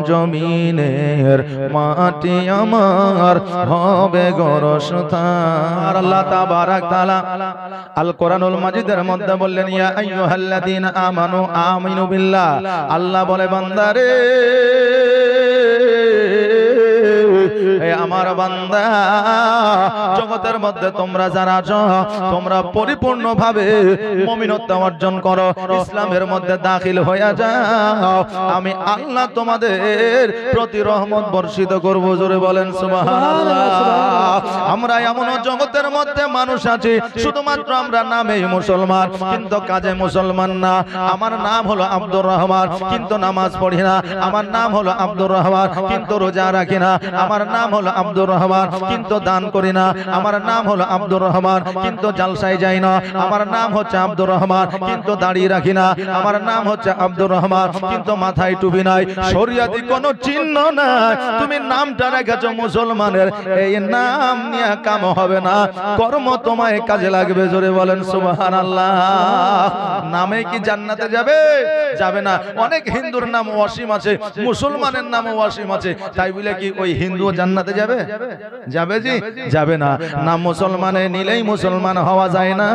জমিনের মাটি আমার হবে গোরস্থান। আল্লাহ তাবারাক তাআলা আল কোরআনুল মাজিদের মধ্যে বললেন, ইয়া আইয়ুহাল্লাযীনা আমানু আমিনু বিল্লাহ। আল্লাহ বলে, বান্দারে, আমার বান্দা, জগতের মধ্যে তোমরা যারা আছো, তোমরা পরিপূর্ণভাবে মুমিনত্ব অর্জন করো, ইসলামের মধ্যে দাখিল হয়ে যাও, আমি আল্লাহ তোমাদের প্রতি রহমত বর্ষিত করব। জোরে বলেন সুবহানাল্লাহ। আমরা এমন জগতের মধ্যে মানুষ আছি, শুধুমাত্র আমরা নামেই মুসলমান কিন্তু কাজে মুসলমান না। আমার নাম হলো আব্দুর রহমান কিন্তু নামাজ পড়ি না। আমার নাম হলো আব্দুর রহমান কিন্তু রোজা রাখি না। আমার নাম হলো আব্দুর রহমান কিন্তু দান করি না। আমার নাম হলো আব্দুর রহমান কিন্তু জালসায় যাই না। আমার নাম হচ্ছে আব্দুর রহমান কিন্তু দাড়ি রাখি না। আমার নাম হচ্ছে আব্দুর রহমান কিন্তু মাথায় টুপি নাই, শরিয়াতি কোনো চিহ্ন নাই। তুমি নামটা রেখেছো মুসলমানের, এই নাম নিয়ে কাম হবে না, কর্ম তোমায় কাজে লাগবে। জোরে বলেন সুবহানাল্লাহ। নামে কি জান্নাতে যাবে? যাবে না। অনেক হিন্দুর নাম ওয়াসিম আছে, মুসলমানের নাম ওয়াসিম আছে, তাই বলে কি ওই হিন্দু জান্নাতে যাবে? যাবে জি? যাবে না। নাম মুসলমানে নিলেই মুসলমান হওয়া যায় না।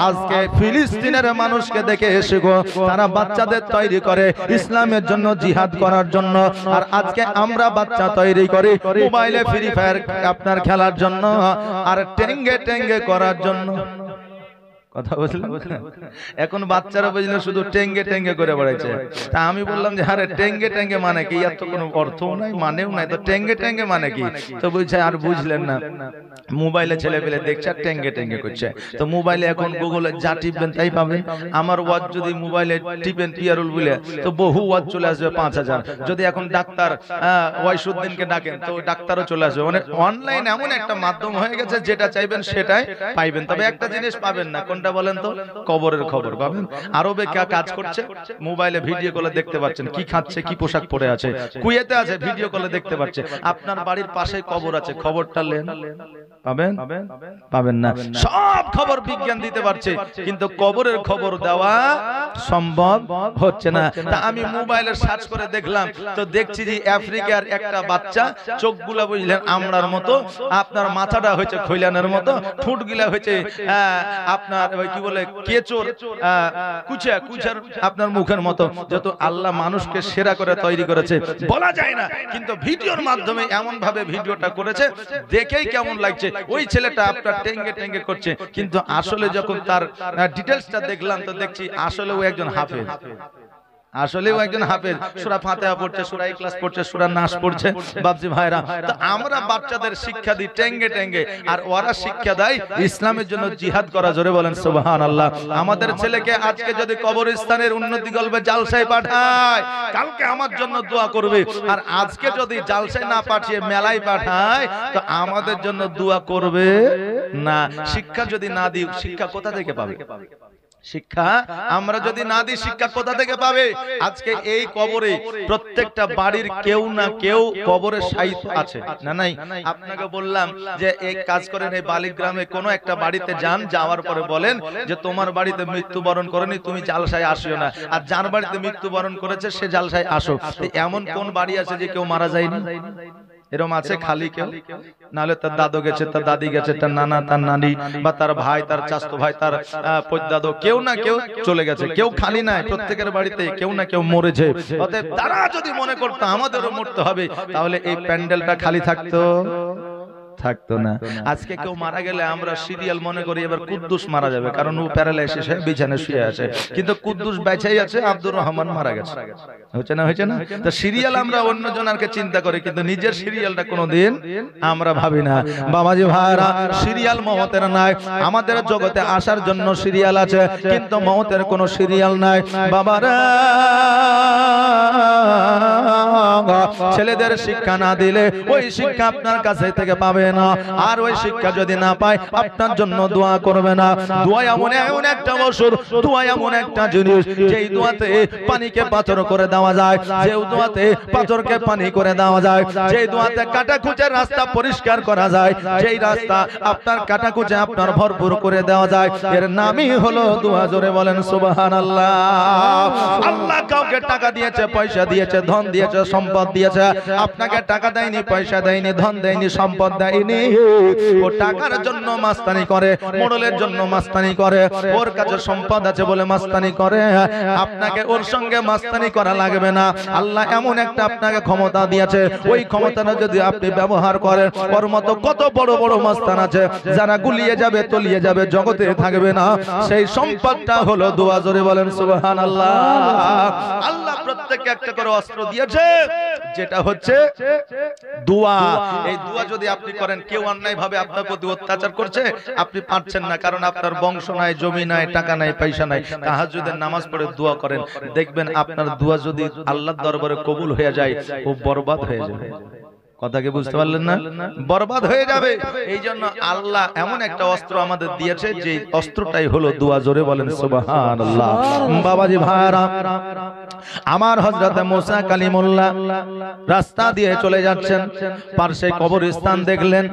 আজকে ফিলিস্তিনের মানুষকে দেখে এসে গো, তারা বাচ্চাদের তৈরি করে ইসলামের জন্য, জিহাদ করার জন্য, আর আজকে আমরা বাচ্চা তৈরি করি মোবাইলে ফ্রি ফায়ার আপনার খেলার জন্য আর টেঙ্গে টেঙ্গে করার জন্য। কথা বুঝলেন? এখন বাচ্চারা বুঝলে শুধু টেঙ্গে টেঙ্গে করে বেড়াইছে। তা আমি বললাম যে আরে টেঙ্গে টেঙ্গে মানে কি? এর তো কোনো অর্থও নাই, মানেও নাই, তো টেঙ্গে টেঙ্গে মানে কি? তো বুঝছে আর বুঝলেন না। মোবাইলে ছেলে পেলে দেখছে আর টেঙ্গে টেঙ্গে করছে। তো মোবাইলে এখন গুগলে যা টিপবেন তাই পাবেন। আমার ওয়াজ যদি মোবাইলে টিপেন পিয়ারুল বলে, তো বহু ওয়াজ চলে আসবে 5000। যদি এখন ডাক্তার ওয়াইসুদ্দিনকে ডাকেন, তো ডাক্তারও চলে আসবে। মানে অনলাইন এমন একটা মাধ্যম হয়ে গেছে, যেটা চাইবেন সেটাই পাইবেন। তবে একটা জিনিস পাবেন না, কোনটা বলেন তো? কবরের খবর পাবেন। আরবে কে কাজ করছে, মোবাইলে ভিডিও কলে দেখতে পাচ্ছেন, কি খাচ্ছে, কি পোশাক পরে আছে। কুয়েতে আছে, ভিডিও কলে দেখতে পাচ্ছে। আপনার বাড়ির পাশে কবর আছে, খবরটা নেন, পাবেন? পাবেন না। সব খবর বিজ্ঞান দিতে পারছে, কিন্তু কবরের খবর দেওয়া সম্ভব হচ্ছে না। তা আমি মোবাইলে সার্চ করে দেখলাম, তো দেখছি যে আফ্রিকার একটা বাচ্চা, চোখগুলা বুঝলেন আমড়ার মতো, আপনার মাথাটা হয়েছে খৈলানের মতো, ঠোঁটগুলা হয়েছে আপনার ওই কি বলে কেচোর কুচার আপনার মুখের মতো। যত আল্লাহ মানুষকে সেরা করে তৈরি করেছে বলা যায় না, কিন্তু ভিডিওর মাধ্যমে এমন ভাবে ভিডিওটা করেছে, দেখেই কেমন লাগছে। ওই ছেলেটা আপনার টেঙ্গে টেঙ্গে করছে, কিন্তু আসলে যখন তার ডিটেইলসটা দেখলাম, তো দেখছি আসলে ও একজন হাফেজ। আসলে ও একজন হাফেজ, সূরা ফাতিহা পড়ছে, সূরা ইখলাস পড়ছে, সূরা নাস পড়ছে। বাপজি ভাইরা, তো আমরা বাচ্চাদের শিক্ষা দিই টেঙ্গে টেঙ্গে, আর ওরা শিক্ষা দেয় ইসলামের জন্য জিহাদ করা। জোরে বলেন সুবহানাল্লাহ। আমাদের ছেলেকে আজকে যদি কবরস্থানের উন্নতি গল্পে জালসায় পাঠায়, কালকে আমার জন্য দোয়া করবে। আর আজকে যদি জালসায় না পাঠিয়ে মেলায় পাঠায়, তো আমাদের জন্য দোয়া করবে না। শিক্ষা যদি না দিই, শিক্ষা কোথা থেকে পাবে? শিক্ষা আমরা যদি না দিই, শিক্ষা কোথা থেকে পাবে? আজকে এই কবরে প্রত্যেকটা বাড়ির কেউ না কেউ কবরে শায়িত আছে না নাই? আপনাকে বললাম যে এই কাজ করেন, এই বালিগ্রামে কোন একটা বাড়িতে যান, যাওয়ার পরে বলেন যে তোমার বাড়িতে মৃত্যুবরণ করেনি, তুমি জালসায় আসিও না, আর যার বাড়িতে মৃত্যুবরণ করেছে সে জালসায় আসো। এমন কোন বাড়ি আছে যে কেউ মারা যায়নি? এরকম আছে খালি কেউ? নাহলে তার দাদু গেছে, তার দাদি গেছে, তার নানা, তার নানি, বা তার ভাই, তার চাচতো ভাই, তার পদ্দাদু, কেউ না কেউ চলে গেছে। কেউ খালি নাই, প্রত্যেকের বাড়িতে কেউ না কেউ মরেছে। অতএব তারা যদি মনে করতো আমাদেরও মরতে হবে, তাহলে এই প্যান্ডেলটা খালি থাকতো না। আজকে কেউ মারা গেলে আমরা সিরিয়াল মনে করি এবার কুদ্দুস মারা যাবে, কারণ ও প্যারালাইসিস হয়ে বিছানায় শুয়ে আছে, কিন্তু কুদ্দুস বেঁচেই আছে, আব্দুর রহমান মারা গেছে। হচ্ছে না? তো সিরিয়াল আমরা অন্যজনকে চিন্তা করি, কিন্তু নিজের সিরিয়ালটা কোনোদিন আমরা ভাবি না। বাবাজি ভাইরা, সিরিয়াল মওতের নাই। আমাদের জগতে আসার জন্য সিরিয়াল আছে, কিন্তু মওতের কোনো সিরিয়াল নাই। বাবারা, ছেলেদের শিক্ষা না দিলে ওই শিক্ষা আপনার কাছে থেকে পাবে না, আর ওই শিক্ষা যদি না পায় আপনার জন্য দোয়া করবে না। দোয়া এমন একটা ওষুধ, দোয়া এমন একটা জিনিস যেই দোয়াতে পানিকে পাথর করে দেওয়া যায়, যে দোয়াতে পাথরকে পানি করে দেওয়া যায়, যেই দোয়াতে কাটাকুচের রাস্তা পরিষ্কার করা যায়, যেই রাস্তা আপনার কাটাকুচে আপনার ভরপুর করে দেওয়া যায়, এর নামই হলো দোয়া। জোরে বলেন সুবহানাল্লাহ। আল্লাহ কাউকে টাকা দিয়েছে, পয়সা দিয়েছে, ধন দিয়েছে, সম্পদ দিয়েছে, আপনাকে টাকা দেয়নি, পয়সা দেয়নি, ধন দেয়নি, সম্পদ দেয়নি। ও টাকার জন্য মাস্তানি করে, মোড়লের জন্য মাস্তানি করে, ওর কাছে সম্পদ আছে বলে মাস্তানি করে। আপনাকে ওর সঙ্গে মাস্তানি করা লাগবে না। আল্লাহ এমন একটা আপনাকে ক্ষমতা দিয়েছে, ওই ক্ষমতাটা যদি আপনি ব্যবহার করেন, ওর মতো কত বড় বড় মাস্তান আছে যারা গুলিয়ে যাবে, তলিয়ে যাবে, জগতে থাকবে না। সেই সম্পদটা হলো দোয়া। জোরে বলেন সুবহানাল্লাহ। আল্লাহ প্রত্যেককে একটা করে অস্ত্র দিয়েছে, যেটা হচ্ছে দোয়া। এই দোয়া যদি আপনি করেন, কেউ অন্যায় ভাবে আপনার প্রতি অত্যাচার করছে, আপনি পারছেন না, কারণ আপনার বংশ নাই, জমি নাই, টাকা নাই, পয়সা নাই। তাহাজ্জুদের নামাজ পড়ে দোয়া করেন, দেখবেন আপনার দোয়া যদি আল্লাহর দরবারে কবুল হয়ে যায়, ও বরবাদ হয়ে যাবে। কথা কি বুঝতে পারলেন না? বরবাদ হয়ে যাবে। এই জন্য আল্লাহ এমন একটা অস্ত্র আমাদের দিয়েছে, যে অস্ত্রটাই হলো দোয়া। জোরে বলেন সুবহানাল্লাহ। বাবাজি ভাইরা আমার, হযরত মুসা কালিমুল্লাহ রাস্তা দিয়ে চলে যাচ্ছেন, পাশে কবরস্থান দেখলেন,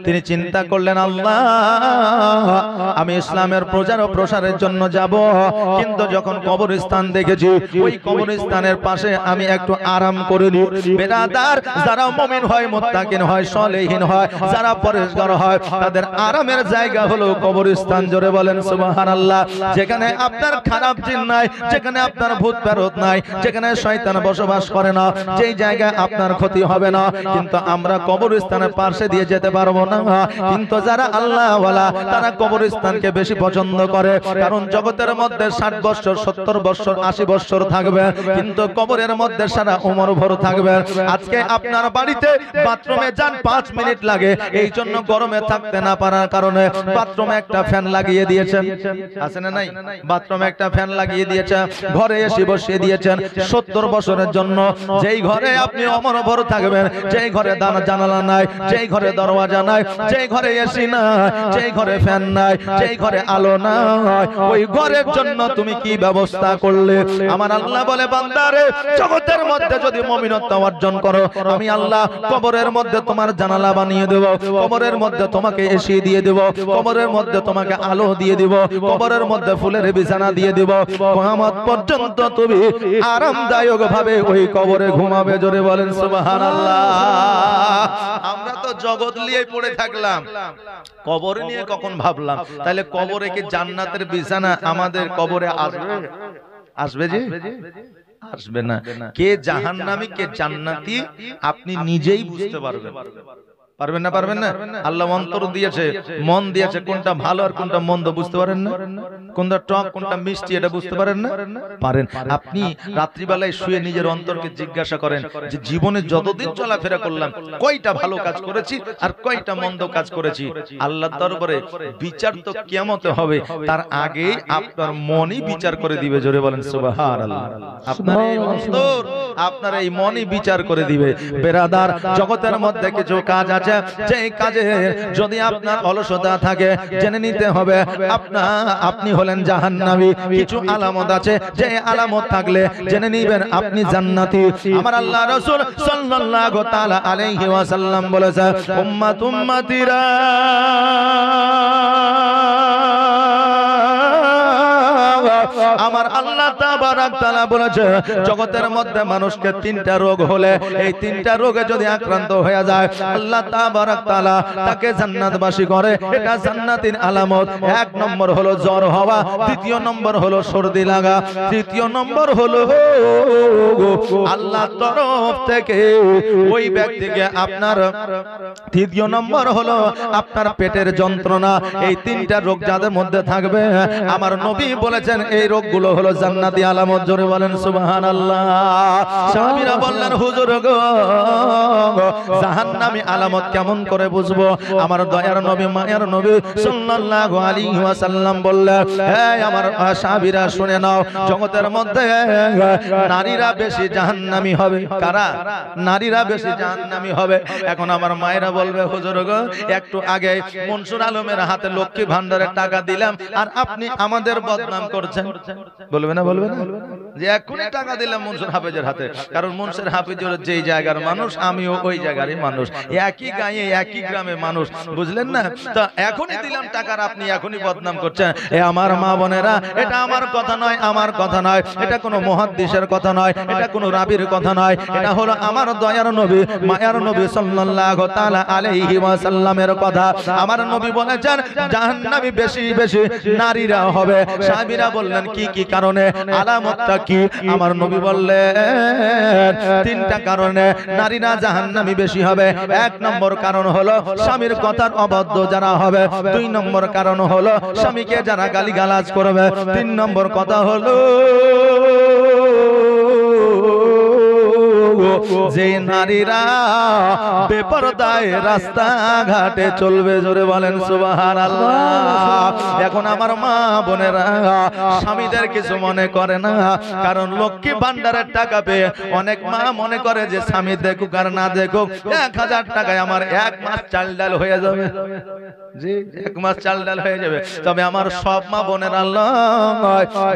তিনি চিন্তা করলেন, আল্লাহ আমি ইসলামের প্রচার ও প্রসারের জন্য যাব, কিন্তু যখন কবরস্থান দেখেছি, ওই কবরস্থানের পাশে আমি একটু আরাম করে নিই। বেরাদার, যারা মুমিন হয়, মুত্তাকিন হয়, সালেহীন হয়, যারা পরেশগার হয়, তাদের আরামের জায়গা হলো কবরস্থান। জোরে বলেন সুবহানাল্লাহ। যেখানে আপনার খারাপ জিন নাই, যেখানে আপনার ভূত প্রেরত নাই, যেখানে শয়তান বসবাস করে না, যেই জায়গায় আপনার ক্ষতি হবে না। কিন্তু আমরা কবরস্থানের পাশে দিয়ে যেতে পারবো না। কিন্তু যারা আল্লাহ ওয়ালা, তারা কবরস্থানকে বেশি পছন্দ করে, কারণ জগতের মধ্যে 60 বছর, 70 বছর, 80 বছর থাকবে, কিন্তু কবরের মধ্যে সারা উমর ভর থাকবে। আজকে আপনার বাড়িতে বাথরুমে যান 5 মিনিট লাগে, এই জন্য গরমে থাকতে না পারার কারণে বাথরুমে একটা ফ্যান লাগিয়ে দিয়েছেন, আছে না নাই? বাথরুমে একটা ফ্যান লাগিয়ে দিয়েছেন, ঘরে এসে বসিয়ে দিয়েছেন 70 বছরের জন্য। যেই ঘরে আপনি অমরভর থাকবেন, যেই ঘরে জানালা নাই, যেই ঘরে দরওয়াজা নাই, যেই ঘরে এসি নাই, যেই ঘরে ফ্যান নাই, যেই ঘরে আলো নাই, ওই ঘরের জন্য তুমি কি ব্যবস্থা করলে? আমার আল্লাহ বলে, বান্দারে, জগতের মধ্যে যদি মুমিনত্ব অর্জন করো, আমি আল্লাহ কবরের মধ্যে তোমার জানালা বানিয়ে দেব, কবরের মধ্যে তোমাকে এসি দিয়ে দেব, কবরের মধ্যে তোমাকে আলো দিয়ে দেব, কবরের মধ্যে ফুলের বিছানা দিয়ে দেব। কিয়ামত পর্যন্ত তুমি আরামদায়ক ভাবে ওই কবরে ঘুমাবে। জোরে বলেন সুবহানাল্লাহ। আমরা তো জগৎ নিয়ে পড়ে থাকলাম, কবর নিয়ে কখন ভাবলাম? তাহলে কবরে কি জান্নাতের বিছানা আমাদের কবরে আসবে? আসবে জি? আসবে না। কে জাহান্নামী, কে জান্নাতি আপনি নিজেই বুঝতে পারবেন। পারবেন না? পারবেন না? আল্লাহ অন্তর দিয়েছে, মন দিয়েছে, কোনটা ভালো আর কোনটা মন্দ বুঝতে পারেন না? কোনটা টক, কোনটা মিষ্টি, এটা বুঝতে পারেন না? পারেন। আপনি রাত্রিবেলায় শুয়ে নিজের অন্তরকে জিজ্ঞাসা করেন যে জীবনে যতদিন চলাফেরা করলাম, কয়টা ভালো কাজ করেছি আর কয়টা মন্দ কাজ করেছি। আল্লাহর দরবারে বিচার তো কিয়ামতে হবে, তার আগেই আপনার মনই বিচার করে দিবে। জোরে বলেন সুবহানাল্লাহ। আপনার এই অন্তর, আপনার এই মনই বিচার করে দিবে। বেরাদার, জগতের মধ্যে কিছু কাজ আছে, যে কাজে যদি আপনার অলসতা থাকে, জেনে নিতে হবে আপনি হলেন জাহান্নামী। কিছু আলামত আছে, যে আলামত থাকলে জেনে নিবেন আপনি জান্নাতি। আমার আল্লাহ রাসূল সাল্লাল্লাহু তাআলা আলাইহি ওয়াসাল্লাম বলেছে, উম্মাতিরা আমার আল্লাহ তাবারাক তাআলা বলেছে, জগতের মধ্যে মানুষকে 3টা রোগ হলে, এই 3টা রোগে যদি আক্রান্ত হয়ে যায়, আল্লাহ তাবারাক তাআলা তাকে জান্নাতবাসী করে। এটা জান্নাতের আলামত। 1 নম্বর হলো জ্বর হওয়া, 2য় নম্বর হলো সর্দি লাগা, 3য় নম্বর হলো আল্লাহর তরফ থেকে ওই ব্যক্তিকে আপনার, 3য় নম্বর হলো আপনার পেটের যন্ত্রণা। এই 3টা রোগ যাদের মধ্যে থাকবে, আমার নবী বলেছেন এই রোগগুলো হলো জান্নাতি আলামত, জোরে বলেন সুবহানাল্লাহ। সাহাবীরা বললেন হুজুর গো জাহান্নামী আলামত কেমন করে বুঝবো? আমার দয়ার নবী মায়ার নবী সাল্লাল্লাহু আলাইহি ওয়াসাল্লাম বললেন, হে আমার সাহাবীরা শুনে নাও, জগতের মধ্যে নারীরা বেশি জাহান্নামী হবে। কারা? নারীরা বেশি জাহান্নামী হবে। এখন আমার মায়েরা বলবে হুজুর গো একটু আগে মনসুর আলমের হাতে লক্ষ্মী ভান্ডারের টাকা দিলাম আর আপনি আমাদের বদনাম করছেন। বলবে না? বলবে না যে এখনই টাকা দিলাম মনসুর হাফেজের হাতে, কারণ মনসুর হাফেজের যেই জায়গার মানুষ আমিও ওই জায়গারই মানুষ, একই গায়ে একই গ্রামে মানুষ, বুঝলেন না? তো এখনই দিলাম টাকা আর আপনি এখনই বদনাম করছেন। এ আমার মা বোনেরা, এটা আমার কথা নয়, আমার কথা নয়, এটা কোনো মুহাদ্দিসের কথা নয়, এটা কোনো রাবির কথা নয়, এটা হলো আমার দয়ার নবী মায়ার নবী সাল্লাল্লাহু তাআলা আলাইহি ওয়াসাল্লামের কথা। আমার নবী বলেছেন জাহান্নামী বেশি বেশি নারীরা হবে। সাহাবীরা বললেন কি কি কারণে, আলামতটা কি? আমার নবী বললেন তিনটা কারণে নারীরা জাহান্নামী বেশি হবে। এক নম্বর কারণ হলো স্বামীর কথার অবাধ্য যারা হবে, দুই নম্বর কারণ হলো স্বামীকে যারা গালিগালাজ করবে, তিন নম্বর কথা হলো যে নারীরা বেপরদায় রাস্তাঘাটে চলবে, জোরে বলেন সুবহানাল্লাহ। এখন আমার মা বোনেরা স্বামীদের কিছু মনে করে না, কারণ লক্ষ্মী ভান্ডারের টাকা পেয়ে অনেক মা মনে করে যে স্বামী দেখুক আর না দেখুক 1000 টাকায় আমার এক মাস চাল ডাল হয়ে যাবে। জি, এক মাস চাল ডাল হয়ে যাবে। তবে আমার সব মা বোনেরা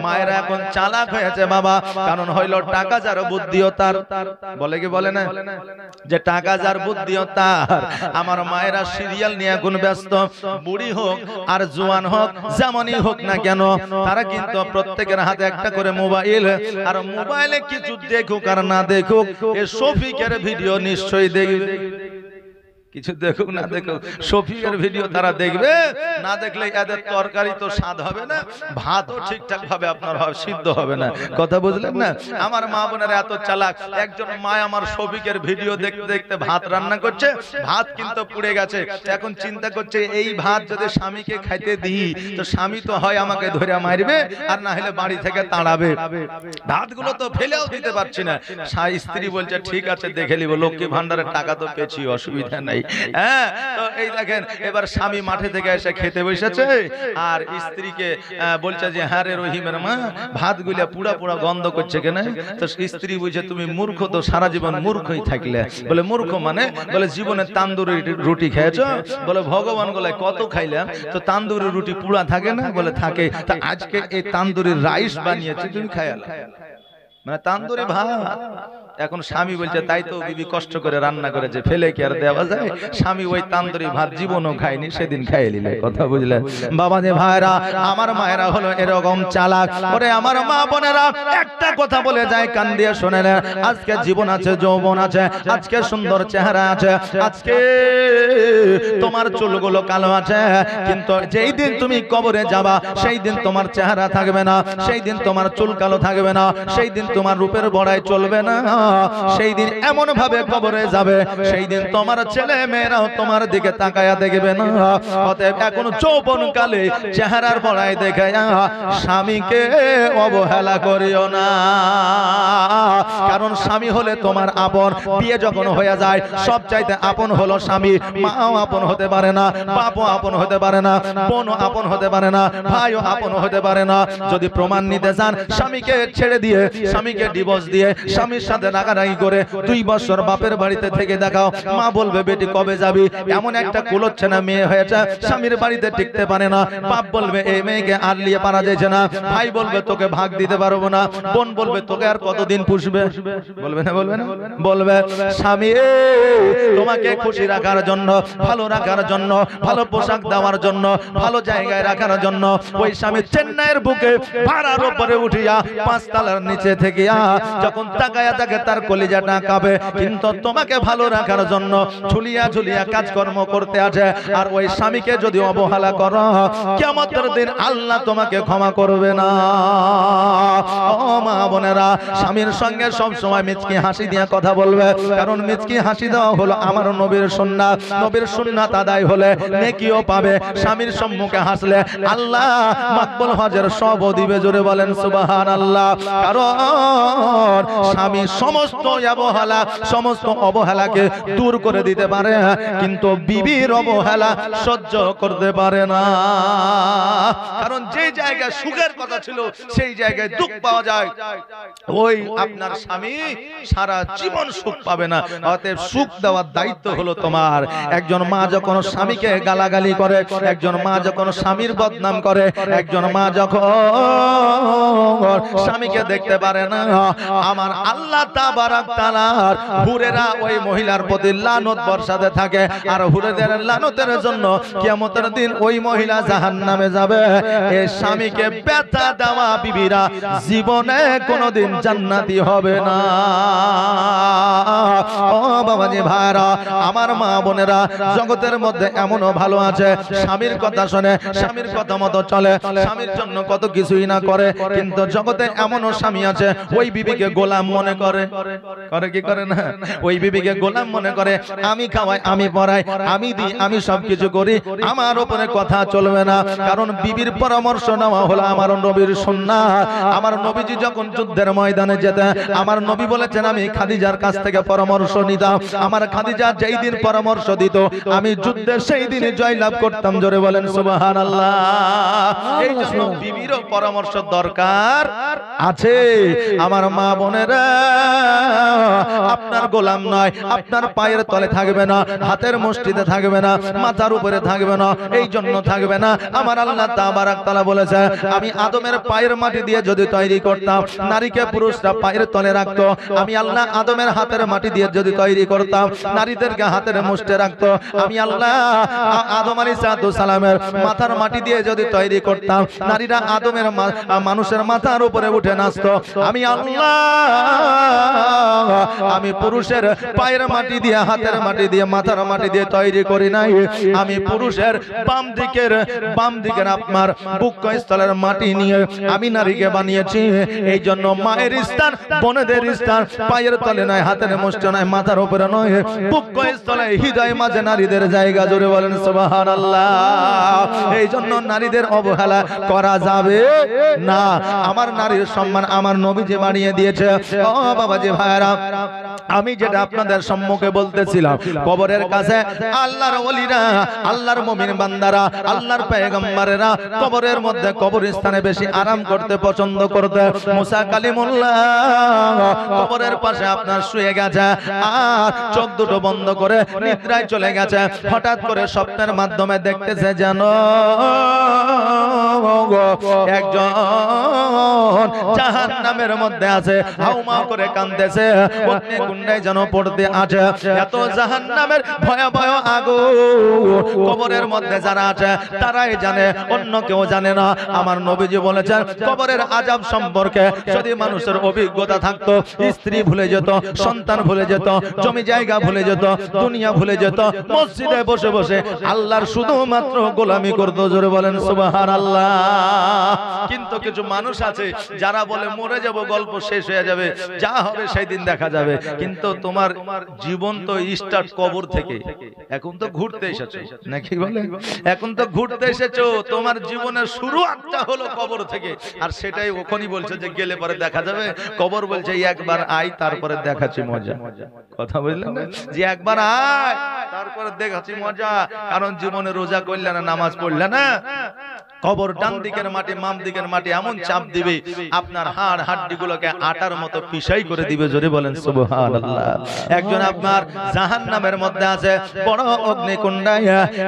মায়েরা এখন চালাক হয়েছে বাবা, কারণ হইল টাকা যার বুদ্ধিও তার। বলে কি বলে না যে টাকা যার বুদ্ধিও তার? আমার মায়েরা সিরিয়াল নিয়ে এখন ব্যস্ত, বুড়ি হোক আর জোয়ান হোক যেমনই হোক না কেন তারা কিন্তু প্রত্যেকের হাতে একটা করে মোবাইল, আর মোবাইলে কিছু দেখুক আর না দেখুক এ শফিকের ভিডিও নিশ্চয়ই দেখবে। কিছু দেখুক না দেখুক শফিকের ভিডিও তারা দেখবে, না দেখলে এদের তরকারি তো স্বাদ হবে না, ভাতও ঠিকঠাক ভাবে আপনার সিদ্ধ হবে না। কথা বুঝলেন না? আমার মা বোনেরা এত চালাক। একজন মা আমার শফিকের ভিডিও দেখতে দেখতে ভাত রান্না করছে, ভাত কিন্তু পুড়ে গেছে। এখন চিন্তা করছে এই ভাত যদি স্বামীকে খাইতে দিই তো স্বামী তো হয় আমাকে ধরে মারবে আর না হলে বাড়ি থেকে তাড়াবে, ভাতগুলো তো ফেলেও দিতে পারছি না। স্ত্রী বলছে ঠিক আছে দেখে নিব, লক্ষ্মী ভান্ডারের টাকা তো পেয়েছি, অসুবিধা নাই। হ্যাঁ, তো এই দেখেন এবার স্বামী মাঠে থেকে এসে খেতে বসেছে আর স্ত্রীকে বলছে যে হ্যাঁ রে রহিমের মা ভাতগুলা পুরা পুরা গন্ধ করছে কেন? তো স্ত্রী বলছে তুমি মূর্খ, তো সারা জীবন মূর্খই থাকলে। বলে মূর্খ মানে? বলে জীবনে তান্দুরি রুটি খেয়েছো? বলে ভগবান বলে কত খাইলাম, তো তান্দুরি রুটি পুরা থাকে না? বলে থাকে। তা আজকে এই তান্দুরি রাইস বানিয়েছি তুমি খায়ালা, মানে তান্দুরি ভাত। এখন স্বামী বলছে তাই তো বিবি কষ্ট করে রান্না করেছে, ফেলে কি আর দেওয়া যায়? স্বামী ওই তান্দুরি ভাত জীবনও খায়নি, সেদিন খাইয়ে নিলে। কথা বুঝলেন বাবা? যে ভাইরা আমার মায়েরা হলো এরকম চালাক। ওরে আমার মা বোনেরা একটা কথা বলে যায় কান দিয়ে শুনে নেন, আজকে জীবন আছে, যৌবন আছে, আজকে সুন্দর চেহারা আছে, আজকে তোমার চুলগুলো কালো আছে, কিন্তু যেই দিন তুমি কবরে যাবা সেই দিন তোমার চেহারা থাকবে না, সেই দিন তোমার চুল কালো থাকবে না, সেই দিন তোমার রূপের বড়াই চলবে না, সেই দিন এমন ভাবে কবরে যাবে সেই দিন তোমার ছেলে মেয়েরাও তোমার দিকে তাকায়া দেখবে না। অতএব এখন যৌবন কালে চেহারার বড়াই দেখে স্বামীকে অবহেলা করিও না, কারণ স্বামী হলে তোমার আপন। বিয়ে যখন হয়ে যায় সব চাইতে আপন হলো স্বামী। মাও আপন হতে পারে না, বাপও আপন হতে পারে না, বোনও আপন হতে পারে না, ভাইও আপন হতে পারে না। যদি প্রমাণ নিতে চান স্বামীকে ছেড়ে দিয়ে, স্বামীকে ডিভোর্স দিয়ে স্বামীর সাথে রাগারাগি করে 2 বছর বাপের বাড়িতে থেকে দেখাও। মা বলবে বেটি কবে যাবি? এমন একটা কুলোচ্ছেনা মেয়ে হয়েছে স্বামীর বাড়িতে টিকতে পারে না। বাপ বলবে এই মেয়েকে আর নিয়ে পারা যাচ্ছে না, ভাই বলবে তোকে ভাগ দিতে পারবো না, বোন বলবে তোকে আর কতদিন পুষবে? বলবে না? বলবে না? বলবে স্বামী তোমাকে খুশি রাখার জন্য, ভালো রাখার জন্য, ভালো পোশাক দেওয়ার জন্য, ভালো জায়গায় রাখার জন্য ওই স্বামী চেন্নাইয়ের বুকে ভাড়ার উপরে উঠিয়া 5 তলার নিচে থেকে যখন তাকায়া তাকে তার কলিজাটা কাঁপে, কিন্তু তোমাকে ভালো রাখার জন্য ঝুলিয়া ঝুলিয়া কাজকর্ম করতে আছে। আর ওই স্বামীকে যদি অবহেলা করো, কিয়ামতের দিন আল্লাহ তোমাকে ক্ষমা করবে না। ও মা বোনেরা, স্বামীর সঙ্গে সব সময় মিচকি হাসি দিয়ে কথা বলবে, কারণ মিচকি হাসি দেওয়া হলো আমার নবীর সুন্নাত। নবীর সুন্নাত আদায় হলে নেকিও পাবে। স্বামীর সম্মুখে হাসলে আল্লাহ মাকবুল হজের সবও দিবে। জোরে বলেন সুবহানাল্লাহ। কারণ স্বামী সমস্ত অবহেলা, সমস্ত অবহেলাকে দূর করে দিতে পারে, কিন্তু বিবির অবহেলা সহ্য করতে পারে না। কারণ যে জায়গায় সুখের কথা ছিল সেই জায়গায় দুঃখ পাওয়া যায়। ওই আপনার স্বামী সারা জীবন সুখ পাবে না। অতএব সুখ দেওয়ার দায়িত্ব হলো তোমার। একজন মা যখন স্বামীকে গালাগালি করে, একজন মা যখন স্বামীর বদনাম করে, একজন মা যখন স্বামীকে দেখতে পারে না, আমার আল্লাহ তাবারাক তাআলার হুরেরা ওই মহিলার প্রতি লানত বর্ষাতে থাকে। আর হুরেদের লানতের জন্য কিয়ামতের দিন ওই মহিলা জাহান্নামে যাবে। এই স্বামীকে ব্যথা দেওয়া বিবিরা জীবনে কোনোদিন জান্নাতি হবে না। ও বাবাজি ভাইরা, আমার মা বোনেরা, জগতের মধ্যে এমনও ভালো আছে স্বামীর কথা শুনে, স্বামীর কথা মতো চলে, স্বামীর জন্য কত কিছুই না করে, কিন্তু জগতে এমনও স্বামী আছে ওই বিবিকে গোলাম মনে করে। করে কি করে না? ওই বিবিকে গোলাম মনে করে, আমি খাওয়াই, আমি পড়াই, আমি দিই, আমি সবকিছু করি, আমার উপরে কথা চলবে না। কারণ বিবির পরামর্শ নেওয়া হলো আমার নবীর সুন্নাত। আমার নবীজি যখন যুদ্ধের ময়দানে যেতেন, আমার নবী বলেছেন আমি খাদিজার কাছ থেকে পরামর্শ নিতাম। আমার খাদিজা যেই দিন পরামর্শ দিত আমি যুদ্ধে সেই দিনে জয়লাভ করতাম। জোরে বলেন সুবহানাল্লাহ। এই জন্য বিবিরও পরামর্শ দরকার আছে। আমার মা বোনেরা, আপনার গোলাম নয়, আপনার পায়ের তলে থাকবে না, হাতের মুষ্টিতে থাকবে না, মাথার উপরে থাকবে না, এই জন্য থাকবে না। আমার আল্লাহ তাবারাক তাআলা বলেছে আমি আদমের পায়ের মাটি দিয়ে যদি তৈরি করতাম, নারীকে পুরুষরা পায়ের তলে রাখতো। আমি আল্লাহ আদমের হাতের মাটি দিয়ে যদি তৈরি করতাম, নারীদেরকে হাতের মুষ্টিতে রাখতো। আমি আল্লাহ আদম আলাইহিস সালামের মাথার মাটি দিয়ে যদি তৈরি করতাম, নারীরা আদমের মানুষের মাথার উপরে উঠে নাচতো। আমি আল্লাহ আমি পুরুষের পায়ের মাটি দিয়ে, হাতের মাটি দিয়ে, মাথার মাটি দিয়ে তৈরি করি নাই। আমি পুরুষের বাম দিকের আপনার বুকস্থলের মাটি নিয়ে আমি নারীকে বানিয়েছি। এই জন্য মায়ের স্থান, বোনেদের স্থান পায়ের তলে নয়, হাতের মুষ্টি নয়, মাথার উপরে নয়, বুকস্থলে হৃদয় মাঝে নারীদের জায়গা। জোরে বলেন সুবহানাল্লাহ। এই জন্য নারীদের অবহেলা করা যাবে না। আমার নারীর সম্মান আমার নবীজি বানিয়ে দিয়েছে। ও বাবাজি ভাইরা, আমি যেটা আপনাদের সম্মুখে বলতেছিলাম, কবরের কাছে আল্লাহর ওলিরা, আল্লাহর মুমিন বান্দারা, আল্লাহর পয়গম্বরেরা কবরের মধ্যে, কবরস্থানে বেশি আরাম করতে পছন্দ করতে। মুসা কালিমুল্লাহ কবরের পাশে আপনার শুয়ে গেছে, আর চোখ দুটো বন্ধ করে নিদ্রায় চলে গেছে। হঠাৎ করে স্বপ্নের মাধ্যমে দেখতেছে যেন একজন জাহান্নামের মধ্যে আছে, হাউমাউ করে কাঁদতেছে, অগ্নিকুণ্ডে যেন পড়তে আছে। এত জাহান্নামের ভয়াবহ আগুন কবরের মধ্যে যারা আছে তারাই জানে, অন্য কেউ জানে না। আমার নবীজি বলেছেন কবরের আযাব সম্পর্কে যদি মানুষের অভিজ্ঞতা থাকতো, স্ত্রী ভুলে যেত, সন্তান ভুলে যেত, জমি জায়গা ভুলে যেত, দুনিয়া ভুলে যেত, মসজিদে বসে বসে আল্লাহর শুধুমাত্র গোলামি করতো। জোরে বলেন সুবহানাল্লাহ। কিন্তু কিছু মানুষ আছে যারা বলে মরে যাব, গল্প শেষ হয়ে যাবে, যা হবে সেই দিন দেখা যাবে। কিন্তু তোমার জীবন তো স্টার্ট কবর থেকে। এখন তো ঘুরতে এসেছো নাকি বলে, এখন তো ঘুরতে এসেছো, তোমার জীবনের শুরুটা হলো কবর থেকে। আর সেটাই ওখানেই বলছে যে গেলে পরে দেখা যাবে। কবর বলছে একবার আয় তারপরে দেখাচ্ছি মজা। কথা বললেন না যে একবার আয় তারপরে দেখাচ্ছি মজা। কারণ জীবনে রোজা করলে না, নামাজ পড়লে না, কবর ডান দিকের মাটি বাম দিকের মাটি এমন চাপ দিবে আপনার হাড় হাড্ডি গুলোকে আটার মতো পিসাই করে দিবে। জোরে বলেন সুবহানাল্লাহ। একজন আপনার জাহান্নামের মধ্যে আছে, বড় অগ্নিকুণ্ডায়।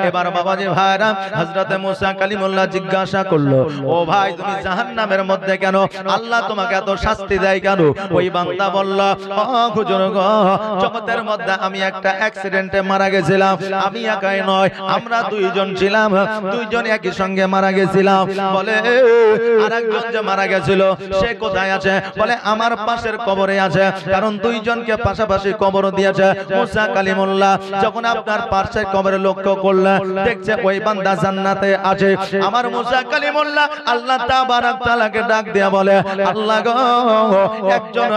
এবার বাবাজি ভাইরা, হযরতে মুসা কালিমুল্লাহ জিজ্ঞাসা করলো, ও ভাই তুমি জাহান্নামের মধ্যে কেন? আল্লাহ তোমাকে এত শাস্তি দেয় কেন? ওই বান্দা বলল, ও হুজুর গো, জগতের মধ্যে আমি একটা অ্যাক্সিডেন্টে মারা গেছিলাম। আমি একাই নয়, আমরা দুইজন ছিলাম, দুইজন একই সঙ্গে মারা গেছি। গেছিলাম। বলে আরেকজন যে মারা গেছিল সে কোথায় আছে? বলে আমার পাশের কবরে আছে। কারণ দুইজনকে পাশাপাশি কবর দিয়েছে। মুসা কালিমুল্লাহ যখন আপনার পাশের কবরে লক্ষ্য করলেন, দেখছে ওই বান্দা জান্নাতে আছে। আমার মুসা কালিমুল্লাহ আল্লাহ তাবারক তাআলাকে ডাক দিয়া বলে, আল্লাহ গো, একজন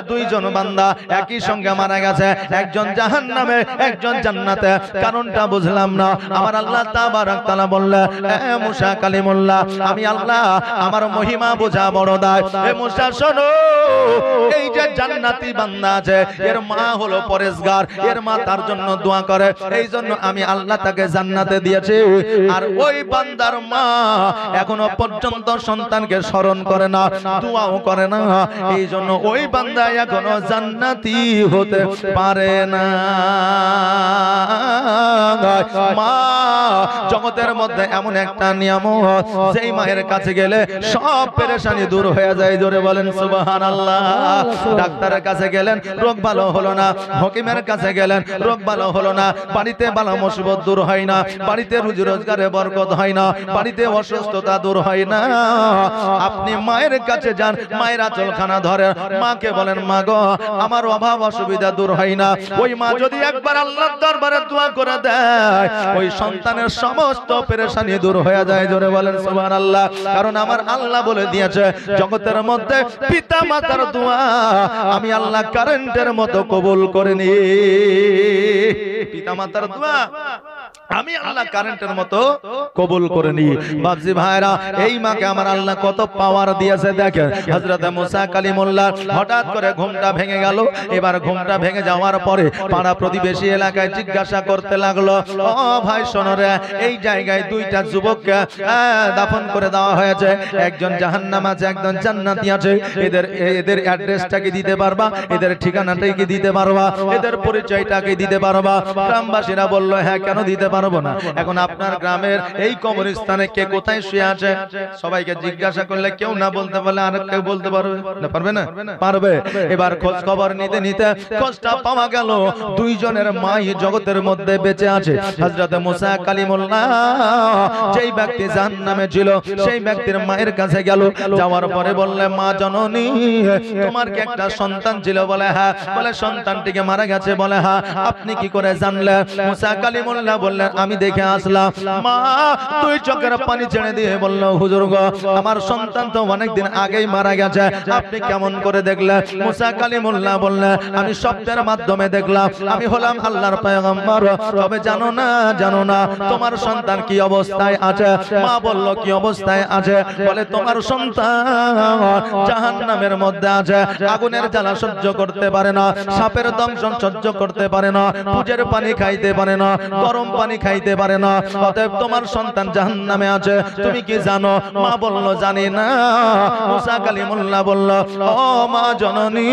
দুইজন বান্দা একই সঙ্গে মারা গেছে, একজন জাহান্নামে একজন জান্নাতে, কারণটা বুঝলাম না। আমার আল্লাহ তাবারক তাআলা বললেন, এ মুসা কালিমুল্লাহ, আমি আল্লাহ আমার মহিমা বোঝা বড় দায়। এ মুসা শোনো, এই যে জান্নাতি বান্দা আছে এর মা হলো পরেশগার, এর মা তার জন্য দোয়া করে, এই জন্য আমি আল্লাহ তাকে জান্নাতে দিয়েছি। আর ওই বান্দার মা এখনো পর্যন্ত সন্তানকে স্মরণ করে না, দোয়াও করে না, এই জন্য ওই বান্দা এখনো জান্নাতি হতে পারে না। মা জগতের মধ্যে এমন একটা নিয়ামত, যেই মায়ের কাছে গেলে সব পেরেশানি দূর হয়ে যায়। জোরে বলেন সুবহানাল্লাহ। ডাক্তারের কাছে গেলেন, রোগ ভালো হলো না। হকিমের কাছে গেলেন, রোগ ভালো হলো না। বাড়িতে বালা মুসিবত দূর হয় না, বাড়িতে রুজি রোজগারে বরকত হয় না, বাড়িতে অসুস্থতা দূর হয় না। আপনি মায়ের কাছে যান, মায়ের আঁচলখানা ধরেন, মাকে বলেন, মা গো, আমার অভাব অসুবিধা দূর হয় না। ওই মা যদি একবার আল্লাহর দরবারে দোয়া করে দেয়, ওই সন্তানের সমস্ত পেরেশানি দূর হয়ে যায়। জোরে বলেন সুবহানাল্লাহ। কারণ আমার আল্লাহ বলে দিয়েছে, জগতের মধ্যে পিতা মাতার দোয়া আমি আল্লাহ কারেন্টের মতো কবুল করে নি। পিতা মাতার দোয়া আমি আল্লাহ কারেন্টের মতো কবুল করে নি। বাপজি ভাইরা, এই মাকে আমার আল্লাহ কত পাওয়ার দিয়েছে দেখেন। হযরত মুসা কালিমুল্লাহ হঠাৎ করে ঘুমটা ভেঙে গেল। এবার ঘুমটা ভেঙে যাওয়ার পরে পাড়া প্রতিবেশী এলাকায় জিজ্ঞাসা করতে লাগলো, ও ভাই শোনো রে, এই জায়গায় দুইটা যুবককে দাফন করে দেওয়া হয়েছে, একজন জাহান্নাম আছে, একজন জান্নাতি আছে। এদের অ্যাড্রেসটা কি দিতে পারবা? এদের ঠিকানাটাই কি দিতে পারবা? এদের পরিচয়টা কি দিতে পারবা? গ্রামবাসীরা বলল, হ্যাঁ, কেন দিতে পারবো না। এখন আপনার গ্রামের এই কবরস্থানে কে কোথায় শুয়ে আছে সবাইকে জিজ্ঞাসা করলে কেউ না বলতে পারলে আর কেউ বলতে পারবে না? পারবে না? পারবে। এবার খোঁজ খবর নিতে নিতে খোঁজটা পাওয়া গেল, দুইজনের মাই জগতের মধ্যে বেঁচে আছে। হযরত মুসা কালিমুল্লাহ যেই ব্যক্তি জাহান্নামে ছিল সেই ব্যক্তির মায়ের কাছে গেল। যাওয়ার পরে বললে, মা জননী, তোমার কি একটা সন্তান ছিল? বলে হ্যাঁ। বলে সন্তানটিকে মারা গেছে? বলে হ্যাঁ। আপনি কি করে জানলেন? মুসা কালিমুল্লাহ বললেন, আমি দেখে আসলাম। মা দুই চোখের পানি ছেড়ে দিয়ে বলল, হুজুর গো, আমার সন্তান তো অনেকদিন আগেই মারা গেছে, আপনি কেমন করে দেখলেন? মুসা কালিমুল্লাহ বললেন, আমি স্বপ্নের মাধ্যমে দেখলাম, আমি হলাম আল্লাহর পয়গম্বর। তবে জানো না তোমার সন্তান কি অবস্থায় আছে? মা বলল, কি অবস্থায় আছে? বলে, তোমার সন্তান জাহান্নামের মধ্যে আছে, আগুনের জ্বালা সহ্য করতে পারে না, সাপের দংশন সহ্য করতে পারে না, পুজের পানি খাইতে পারে না, গরম পানি খাইতে পারে না, অতএব তোমার সন্তান জাহান্নামে আছে। তুমি কি জানো? মা বলল, জানি না। মুসা কালিমুল্লাহ বলল, ও মা জননী,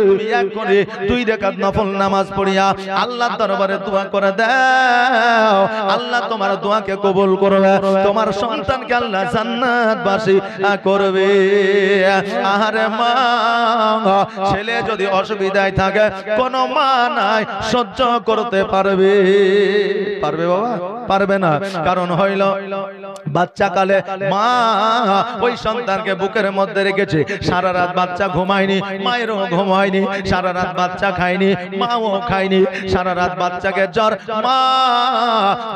তুমি এক করে 2 রাকাত নফল নামাজ পড়িয়া আল্লাহর দরবারে দোয়া করে দাও, আল্লাহ তোমার দোয়াকে কবুল করবে, তোমার সন্তানকে আল্লাহ জান্নাতবাসী করবে। আরে মা, ছেলে যদি অসুবিধায় থাকে কোন মা নাই সহ্য করতে পারবে? পারবে বাবা? পারবে না। কারণ হইল বাচ্চা কালে মা ওই সন্তানকে বুকের মধ্যে রেখেছে, সারা রাত বাচ্চা ঘুমায়নি, মায়েরও ঘুমায়নি, সারা রাত বাচ্চা খায়নি, মাও খায়নি, সারা রাত বাচ্চাকে জ্বর, মা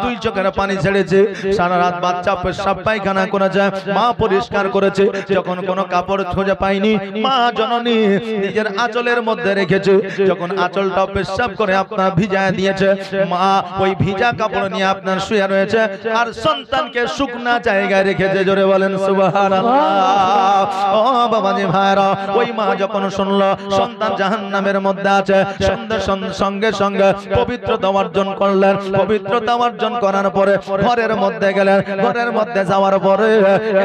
2 চোখের পানি ছেড়েছে, সারা রাত বাচ্চা পেশাব পায়খানা করেছে, মা পরিষ্কার করেছে, যখন কোনো কাপড় খুঁজে পায়নি মা জননী নিজের আঁচলের মধ্যে রেখেছে, যখন আঁচলটা পেশাব করে আপনার ভিজায় দিয়েছে, মা ওই ভিজা কাপড় নিয়ে আপনার শুয়ে রয়েছে আর সন্তানকে শুকনা জায়গায় রেখেছে। জোরে বলেন সুবহানাল্লাহ। ও বাবাজি ভাইরা, ওই মা যখন শুনলো সন্তান জাহান্নামের মধ্যে আছে, সঙ্গে সঙ্গে পবিত্রতা অর্জন করলেন। পবিত্রতা অর্জন করার পরে ঘরের মধ্যে গেলেন। ঘরের মধ্যে যাওয়ার পরে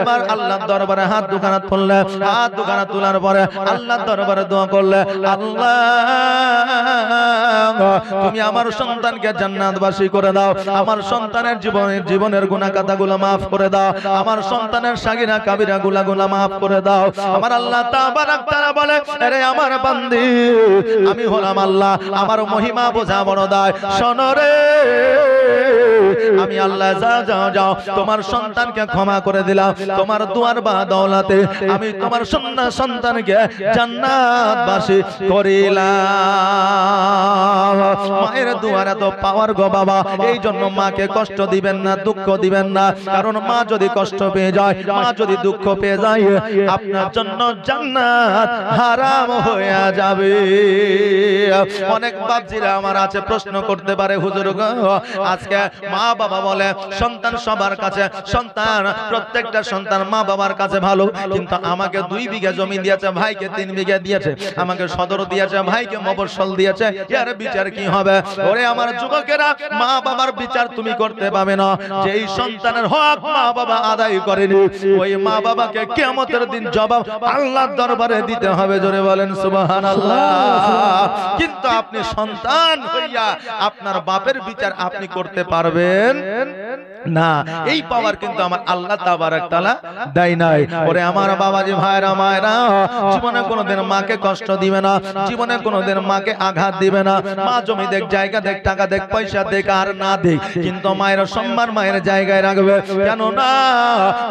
এবার আল্লাহর দরবারে হাত দুখানা তুললেন। হাত দুখানা তোলার পরে আল্লাহর দরবারে দোয়া করলেন, আল্লাহ তুমি আমার সন্তানকে জান্নাতবাসী করে দাও, আমার সন্তানের জীবনের গুনাহ কথাগুলো maaf করে দাও, আমার সন্তানের সাগিরা কাবিরা গুনাহগুলো maaf করে দাও। আমার আল্লাহ তাবারক তাআলা বলে, আরে আমার বান্দি, আমি হলাম আল্লাহ, আমার মহিমা বোঝা বড় দায়। শোনো রে, আমি আল্লাহ যাও যাও তোমার সন্তানকে ক্ষমা করে দিলাম, তোমার দুয়ার বা দৌলতে আমি তোমার সন্তানকে জান্নাতবাসী করিলাম। মায়ের দুয়ার এত পাওয়ার গো বাবা, এই জন্য মাকে কষ্ট দিবেন না, দুঃখ দিবেন না। কারণ মা যদি কষ্ট পেয়ে যায়, মা যদি দুঃখ পেয়ে যায়, আপনার জন্য জান্নাত হারাম হয়ে যাবে। অনেক বাপজিরা আমার আছে প্রশ্ন করতে পারে, হুজুর গো আজকে মা বাবা বলে সন্তান সবার কাছে, সন্তান প্রত্যেকটা সন্তান মা বাবার কাছে ভালো, কিন্তু আমাকে 2 বিঘা জমি দিয়েছে, ভাইকে 3 বিঘা দিয়েছে, আমাকে সদর দিয়েছে, ভাইকে মফস্বল দিয়েছে, এর বিচার কি হবে? ওরে আমার যুবকেরা, মা বাবার বিচার তুমি করতে পাবে না। যেই সন্তানের হক মা বাবা আদায় করেনি, ওই মা বাবাকে কিয়ামতের দিন জবাব আল্লাহর দরবারে দিতে হবে। জোরে বলেন সুবহানাল্লাহ। কিন্তু আপনি সন্তান হইয়া আপনার বাপের বিচার আপনি করতে পারবেন না, এই পাওয়ার কিন্তু আমার আল্লাহ তাবারক তাআলা দেয় নাই। ওরে আমার বাবাজি ভাইরা মায়েরা, জীবনে কোনোদিন মাকে কষ্ট দিবে না, জীবনে কোনোদিন মাকে আঘাত দিবে না। মা জমি দেখ, জায়গা দেখ, টাকা দেখ, পয়সা দেখ আর না দেখ, কিন্তু মায়ের সম্মান মায়ের জায়গায় রাখবে। কেন না,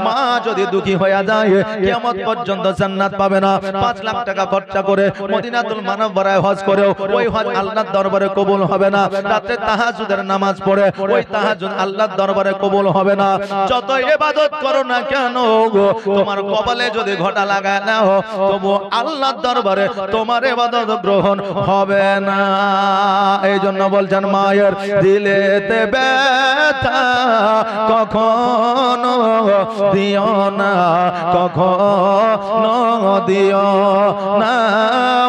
মা যদি দুঃখী হয়ে যায় কিয়ামত পর্যন্ত জান্নাত পাবে না। 5 লাখ টাকা খরচা করে মদিনাতুল মুনাওয়ারায় হজ করেও ওই হজ আল্লাহর দরবারে কবুল হবে না। রাতে তাহাজ্জুদের নামাজ পড়ে ওই তাহাজ্জুদ আল্লাহর দরবারে কবুল হবে না। যত ইবাদত করো না কেন, তোমার কপালে যদি ঘটা লাগায় নাও, তবু আল্লাহর দরবারে তোমার ইবাদত গ্রহণ হবে না। এই জন্য বলছেন মায়ের দিলেতে ব্যথা কখনো দিও না, কখনো দিও না।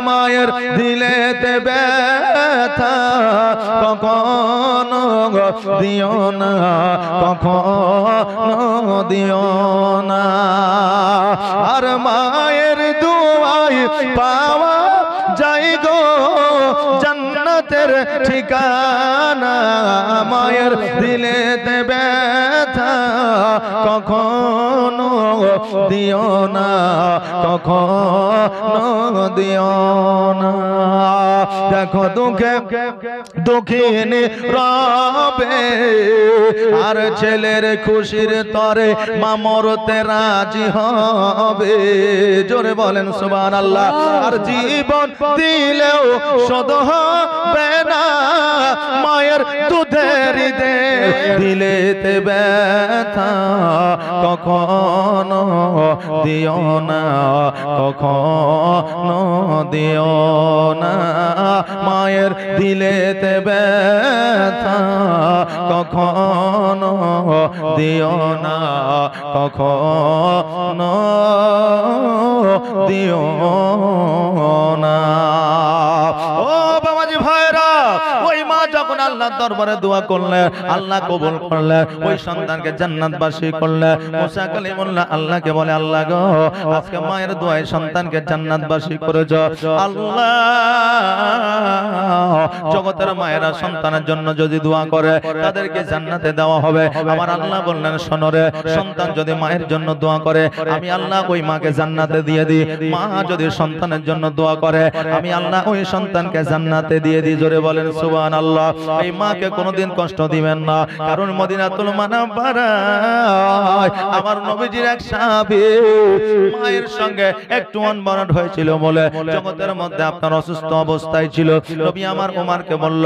মায়ের দিলেতে ব্যথা কখনো দিও না, কখনো দিও না। আর মায়ের দুয়ায় পাওয়া যাই গো জান্নাতের ঠিকানা। মায়ের দিলেতে ব্যথা কখনো দিও না, কখনো দিও না। দেখো দুঃখে দুঃখিনী রবে, আর ছেলের খুশির তরে মা মরতে রাজি হবে। জোরে বলেন সুবহানাল্লাহ। আর জীবন দিলেও শোধ হবে না মায়ের দুধের দিলেতে ব্যথা কখনো দিও না, কখনো দিও না। মায়ের দিলেতে ব্যথা কখনো দিও না, কখনো দিও না। ও বাবাজি ভাইরা, ওই মা যখন আল্লাহর দরবারে দোয়া করলে, আল্লাহ কবুল করলে, ওই সন্তানকে জান্নাতবাসী করলে, মুসা কালিমুল্লাহ আল্লাহকে বলে, আল্লাহ গো আজকে মায়ের দোয়ায় সন্তানকে জান্নাতবাসী করেছো। আল্লাহ, জগতের মায়েরা সন্তানের জন্য যদি দোয়া করে তাদেরকে জান্নাতে দেওয়া হবে। আমার আল্লাহ বললেন, শোনো রে, সন্তান যদি মায়ের জন্য দোয়া করে আমি আল্লাহ ওই মাকে জান্নাতে দিয়ে দিই। মা যদি সন্তানের জন্য দোয়া করে আমি আল্লাহ ওই সন্তানকে জান্নাতে দিয়ে দিই। জোরে বলেন সুবহানাল্লাহ। এই মাকে কোনোদিন কষ্ট দিবেন না, কারণ মদিনাতুল মুনাওয়ারায় আমার নবীজির এক সাহাবী মায়ের সঙ্গে একটু অনবরত হয়েছিল বলে জগতের মধ্যে আপনার অসুস্থ অবস্থায় ছিল। নবী আমার ওমরকে বলল,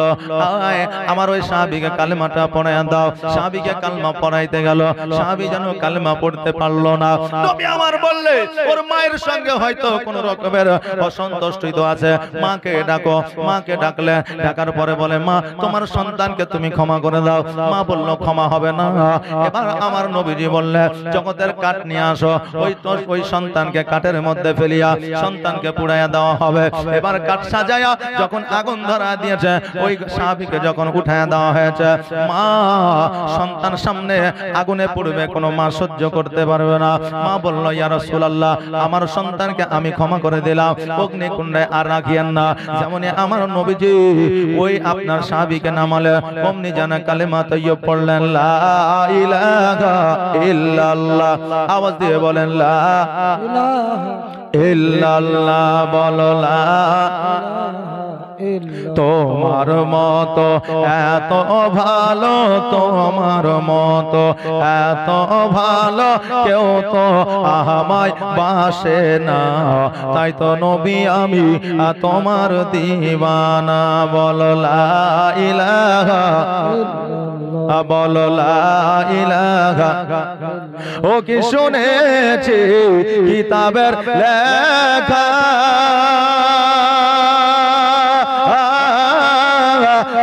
আয় আমার ওই সাহাবীকে কালেমাটা পড়ায় দাও। সাহাবীকে কালেমা পড়াইতে গেল, সাহাবী যেন কালেমা পড়তে পারলো না। নবী আমার বললে, ওর মায়ের সঙ্গে হয়তো কোন রকমের অসন্তুষ্টি তো আছে, মাকে ডাকো। মাকে ডাকলে, ডাকার পরে বলে, মা তোমার সন্তানকে তুমি ক্ষমা করে দাও। মা বলল, ক্ষমা হবে না। এবার আমার নবীজি বললে, জগতের কাঠ নিয়ে আসো, ওই সন্তানকে কাঠের মধ্যে ফেলিয়া সন্তানকে পুড়াইয়া দেওয়া হবে। এবার কাঠ সাজায়া যখন আগুন ধরা দিয়েছে, ওই সাহাবীকে যখন উঠাইয়া দেওয়া হয়েছে, মা সন্তান সামনে আগুনে পুড়বে, কোনো মা সহ্য করতে পারবে না। মা বলল, ইয়া রাসূলুল্লাহ আমার সন্তানকে আমি ক্ষমা করে দিলাম, অগ্নিকুণ্ডে আর রাখিয়েন না। যেমনই আমার নবীজি ওই আপনার সাহাবীকে নামালে, অমনি যেন কালেমা তাইয়্যিব পড়লেন, লা ইলাহা ইল্লাল্লাহ। আওয়াজ দিয়ে বলেন, লা ইলাহা ইল্লাল্লাহ। বলো, লা তোমার মতো এত ভালো, তোমার মতো এত ভালো কেউ তো আমায় বাসে না, তাই তো নবী আমি তোমার দিওয়ানা। বলো লা ইলাহা, বলো লা ইলাহা। ও কি শুনেছি কিতাবের লেখা,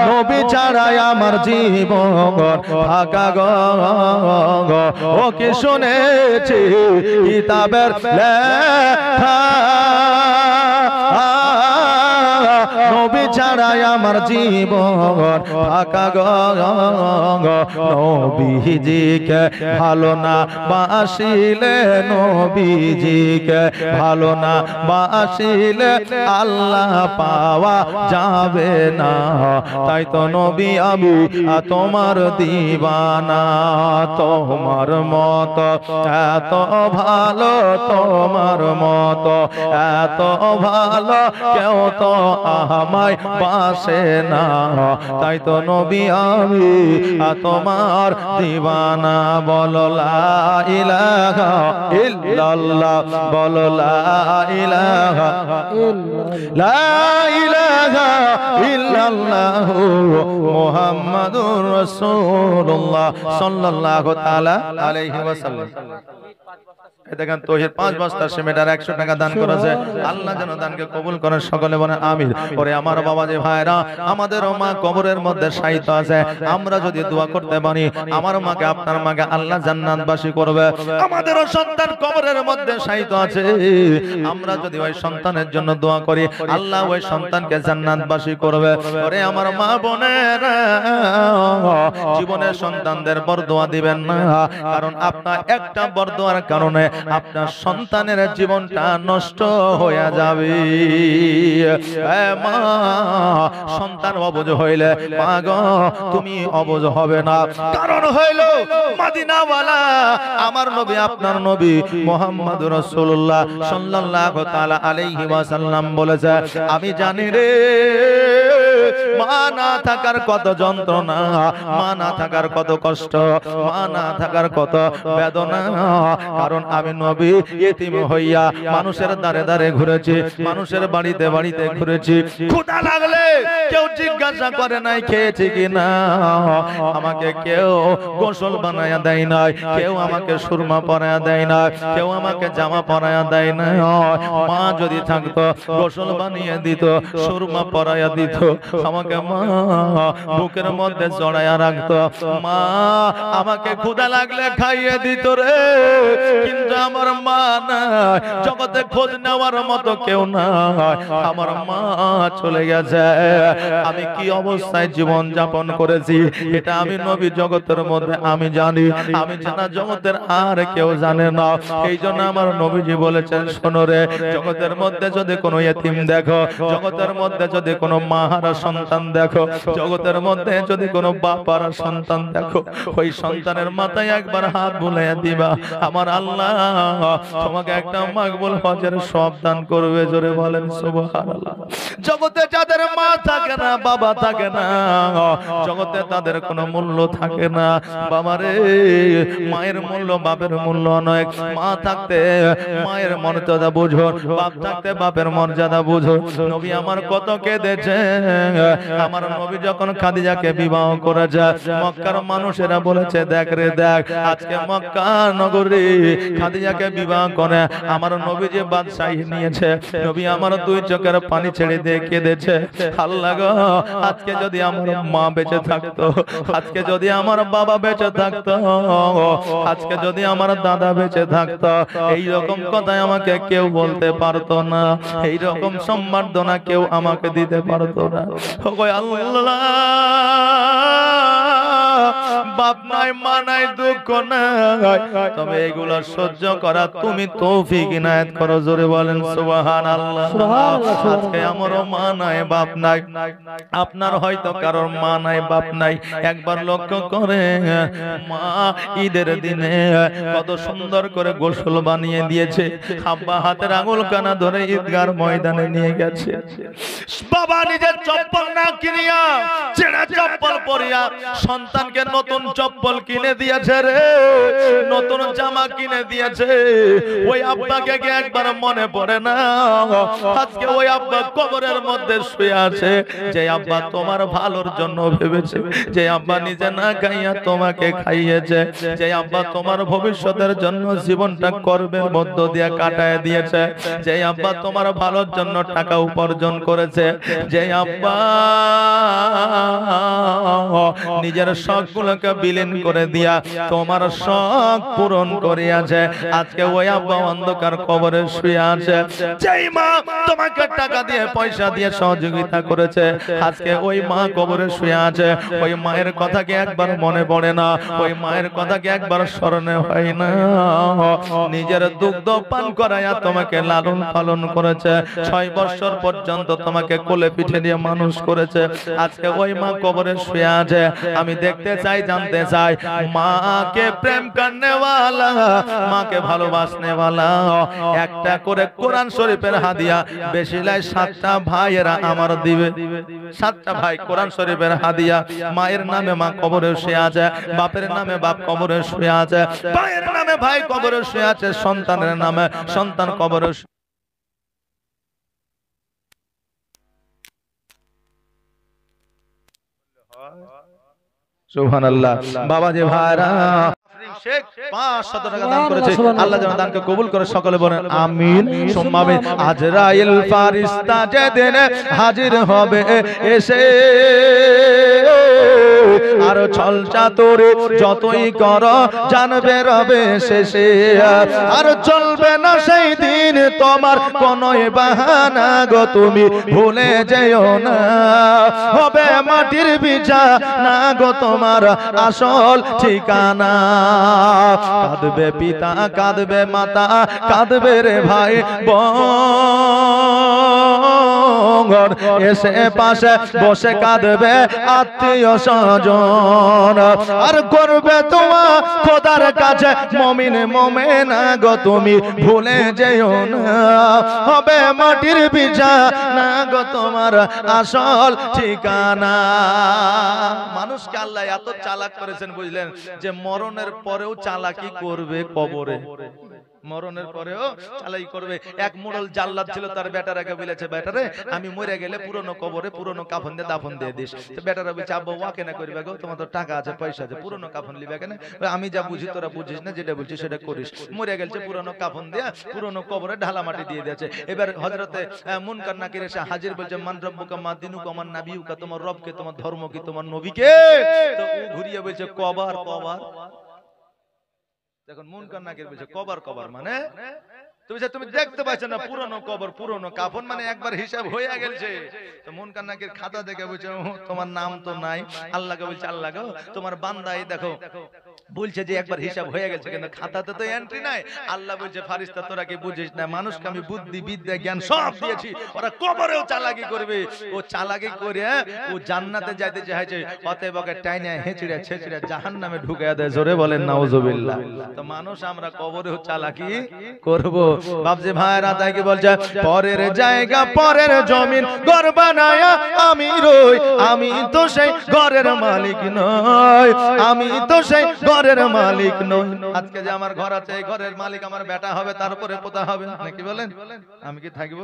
নবী ছাড়াই আমার জীবন ফাঁকা গো। ও কি শুনেছি কিতাবের লেখা, নবী ছাড়াই আমার জীবন ফাঁকা গো। নবীজিকে ভালো না বাসিলে, নবীজিকে ভালো না বাসিলে আল্লাহ পাওয়া যাবে না, তাই তো নবী আমি তোমার দিওয়ানা। তোমার মতো এত ভালো, তোমার মতো এত ভালো কেউ তো আমায় বাসে না, তাই তো নবী আমি তোমার দিওয়ানা। বলো লা ইলাহা ইল্লাল্লাহ, বলো লা ইলাহা, লা ইলাহা ইল্লাল্লাহ মুহাম্মাদুর রাসূলুল্লাহ সাল্লাল্লাহু তাআলা আলাইহি ওয়াসাল্লাম। দেখেন তৌহিদ 5 বস্তা সিমেন্টের 100 টাকা দান করেছে, আল্লাহ যেন দানকে কবুল করেন, সকলে বলেন আমিন। ওরে আমার বাবা যে ভাইরা, আমাদের মা কবরের মধ্যে শায়িত আছে, আমরা যদি দোয়া করতে পারি আমার মাকে আপনার মাকে আল্লাহ জান্নাতবাসী করবে। আমাদেরও সন্তান কবরের মধ্যে শায়িত আছে, আমরা যদি ওই সন্তানের জন্য দোয়া করি আল্লাহ ওই সন্তানকে জান্নাতবাসী করবে। ওরে আমার মা বোনেরা, জীবনের সন্তানদের বরদোয়া দিবেন না, কারণ আপনার একটা বরদোয়ার কারণে আপনার সন্তানের জীবনটা নষ্ট হয়ে যাবে। মা সন্তান অবুঝ হইলে মা গো তুমি অবুঝ হবে না, কারণ হইল মদিনাওয়ালা আমার নবী আপনার নবী মুহাম্মদুর রাসূলুল্লাহ সাল্লাল্লাহু তাআলা আলাইহি ওয়াসাল্লাম বলেছে, আমি জানি রে মা না থাকার কত যন্ত্রণা, মা না থাকার কত কষ্ট, মা না থাকার কত বেদনা, কারণ আমি নবী ইতিম হইয়া মানুষের দ্বারে দ্বারে ঘুরেছি, মানুষের বাড়িতে বাড়িতে ঘুরেছি। ক্ষুধা লাগলে কেউ জিজ্ঞাসা করে নাই খেয়েছি কিনা, আমাকে কেউ গোসল বানায়া দেয় নাই, কেউ আমাকে সুরমা পরায়া দেয় না, কেউ আমাকে জামা পরায়া দেয় না। মা যদি থাকতো গোসল বানিয়ে দিত, সুরমা পরায়া দিত, আমাকে মা বুকের মধ্যে জড়ায়া রাখতো, মা আমাকে ক্ষুধা লাগলে খাইয়ে দিত রে। কিন্তু আমার মা নাই, জগতে খোঁজ নেওয়ার মতো কেউ নাই, আমার মা চলে গেছে। আমি কি অবস্থায় জীবন যাপন করেছি এটা আমি নবী জগতের মধ্যে আমি জানি, আমি জানা জগতের আর কেউ জানে না। এই জন্য আমার নবীজি বলেছেন, শোনো রে, জগতের মধ্যে যদি কোনো ইতিম দেখো, জগতের মধ্যে যদি কোনো মাহারা সন্তান দেখো, জগতের মধ্যে যদি কোনো বাপারা সন্তান দেখো, ওই সন্তানের মাথায় একবার হাত বুলাইয়া দিবা, আমার আল্লাহ তোমাকে একটা মাকবুল হজের সব দান করবে। জোরে বলেন সুবহানাল্লাহ। জগতে যাদের মা থাকে না, বাবা থাকে না, জগতে তাদের কোনো মূল্য থাকে না। বাবারে, মায়ের মূল্য বাপের মূল্য অনেক। মা থাকতে মায়ের মর্যাদা বুঝো, বাপ থাকতে বাপের মর্যাদা বুঝো। নবী আমার কত কেঁদেছে। আমার নবী যখন খাদিজাকে বিবাহ করেছে, মক্কার মানুষেরা বলেছে, দেখ রে দেখ, আজকে মক্কা নগরী খাদিজাকে বিবাহ করে আমার নবী যে বাদশাহী নিয়েছে। নবী আমার দুই চোখের পানি ছেড়ে দিয়ে কেঁদেছে, আল্লাহ গো, আজকে যদি আমার মা বেঁচে থাকতো, আজকে যদি আমার বাবা বেঁচে থাকতো, আজকে যদি আমার দাদা বেঁচে থাকতো, এই রকম কথাই আমাকে কেউ বলতে পারতো না, এই রকম সম্মাননা কেউ আমাকে দিতে পারতো না। ওগো আল্লাহ, বাপ নাই, মা নাই, দুঃখ নাই, তবে এগুলো সহ্য করা তুমি তৌফিক ইনায়েত করো। জোরে বলেন সুবহানাল্লাহ। আজকে আমারও মা নাই, বাপ নাই, আপনার হয়তো কারোর মা নাই, বাপ নাই। একবার লক্ষ্য করে মা ঈদের দিনে কত সুন্দর করে গোসল বানিয়ে দিয়েছে, আব্বা হাতের আঙুল কানা ধরে ঈদগার ময়দানে নিয়ে গেছে। বাবা নিজের চপ্পল না কিনিয়া ছেঁড়া চপ্পল পরিয়া সন্তানকে নতুন চপ্পল কিনে দিয়েছে রে, নতুন জামা কিনে দিয়েছে। ওই আব্বাকে কি একবার মনে পড়ে না? আজকে ওই আব্বা কবরের মধ্যে শুয়ে আছে, যে আব্বা তোমার ভালোর জন্য ভেবেছে, যে আব্বা নিজে না খাইয়া তোমাকে খাইয়েছে, যে আব্বা তোমার ভবিষ্যতের জন্য জীবনটা কর্মের মধ্য দিয়ে কাটায় দিয়েছে, যে আব্বা তোমার ভালোর জন্য টাকা উপার্জন করেছে, যে আব্বা নিজের শখগুলোকে বিলীন করে দিয়া তোমার শখ পূরণ করিয়াছে। আজকে ওই আব্বা অন্ধকার কবরে শুয়ে আছে। যেই মা তোমাকে টাকা দিয়ে পয়সা দিয়ে সহযোগিতা করেছে, আজকে ওই মা কবরে শুয়ে আছে। ওই মায়ের কথা কি একবার মনে পড়ে না? ওই মায়ের কথা কি একবার স্মরণে হয় না? নিজের দুগ্ধ পান করাইয়া তোমাকে লালন পালন করেছে, 6 বছর পর্যন্ত তোমাকে কোলে পিঠে দিয়ে মানুষ করেছে। আজকে ওই মা কবরে শুয়ে আছে। আমি দেখতে চাই, জানতে চাই, মাকে প্রেম করনে वाला, মাকে ভালোবাসনে वाला একটা করে কোরআন শরীফের হাদিয়া বেশি লাই 7টা ভাইয়েরা আমার দিবে। 7টা ভাই কোরআন শরীফের হাদিয়া। মায়ের নামে মা কবরে শুয়ে আছে, বাপের নামে বাপ কবরে শুয়ে আছে, ভাইয়ের নামে ভাই কবরে শুয়ে আছে, সন্তানের নামে সন্তান কবরে। সুবহানাল্লাহ। বাবা যে ভাইরা শেখ 500 টাকা দান করেছে, আল্লাহ যেন দানকে কবুল করে। সকলে বলেন আমিন সুম্মা আমিন। আজরাইল ফারিস্তা যেদিন হাজির হবে এসে, আর ছল চাতুরি যতই করো জানবে রবে শেষে, আর চলবে না সেই দিন তোমার কোনোই বাহানা গো, তুমি ভুলে যেও না, হবে মাটির বিছানা গো তোমার আসল ঠিকানা। কাঁদবে পিতা, কাঁদবে মাতা, কাঁদবে রে ভাই বোন, এসে পাশে বসে কাঁদবে আত্মীয় স্বজন, আর করবে তোমার খোদার কাছে মুমিন মুমিনা গো, তুমি ভুলে যেও না, হবে মাটির বিছানা গো তোমার আসল ঠিকানা। মানুষকে আল্লাহ এত চালাক করেছেন বুঝলেন, যে মরণের পরেও চালাকি করবে কবরে, মরণের পরেও চালাই করবে। এক মোড়ল জাল্লাদ ছিল, তার বেটারাকে বলেছে, বেটারে আমি মরে গেলে পুরনো কবরে পুরনো কাফন দিয়ে দাফন দিয়ে দিস। তো বেটারা বলছে, আব্বা ওয়া কেন করবে গো, তোমার তো টাকা আছে পয়সা আছে, পুরনো কাফন লিবে কেন? আমি যা বুঝি তোরা বুঝিস না, যেটা বলছিস সেটা করিস। মরে গেছে পুরনো কাফন দিয়ে পুরনো কবরে ঢালা মাটি দিয়ে দিয়েছে। এবার হযরতে মুনকার নাকির এসে হাজির, বলছে মান রব্বুকা মা দিনুকা মান নাবিয়ুকা, তোমার রবকে, তোমার ধর্ম কি, তোমার নবীকে? তো ও ঘুরিয়ে বলছে কবর কবর। দেখুন মুনকার নাকির বলছে কবর কবর মানে তুমি দেখতে পাচ্ছ না পুরনো কবর পুরনো কাফন, মানে একবার হিসাব হয়ে গেছে। তো মুনকার নাকির খাতা দেখে বলছে তোমার নাম তো নাই। আল্লাহকে বলছে, আল্লাহ গো তোমার বান্দাই দেখো বলছে যে একবার হিসাব হয়ে গেছে, কিন্তু খাতাতে তো এন্ট্রি নাই। আল্লাহ বলছে, ফারিস্তা তোরা কি বুঝিস না, মানুষকে আমি বুদ্ধি বিদ্যা জ্ঞান সব দিয়েছি, ওরা কবরেও চালাকি করবে। ও চালাকি করে ও জান্নাতে যাইতে চাইছে, অতএব ওকে টাইনা হেঁচড়ে ছেঁচড়ে জাহান্নামে ঢুকাইয়া দেয়। জোরে বলেন নাউজুবিল্লাহ। তো মানুষ আমরা কবরেও চালাকি করব। বাপজি ভাইরা তাই কি বলছে, পরের জায়গা পরের জমিন ঘর বানায়া আমি রই, আমি তো সেই ঘরের মালিক নই, আমি তো সেই ঘরের মালিক নই। আজকে যে আমার ঘর আছে, এই ঘরের মালিক আমার বেটা হবে, তারপরে পোতা হবে নাকি বলেন? আমি কি থাকবো?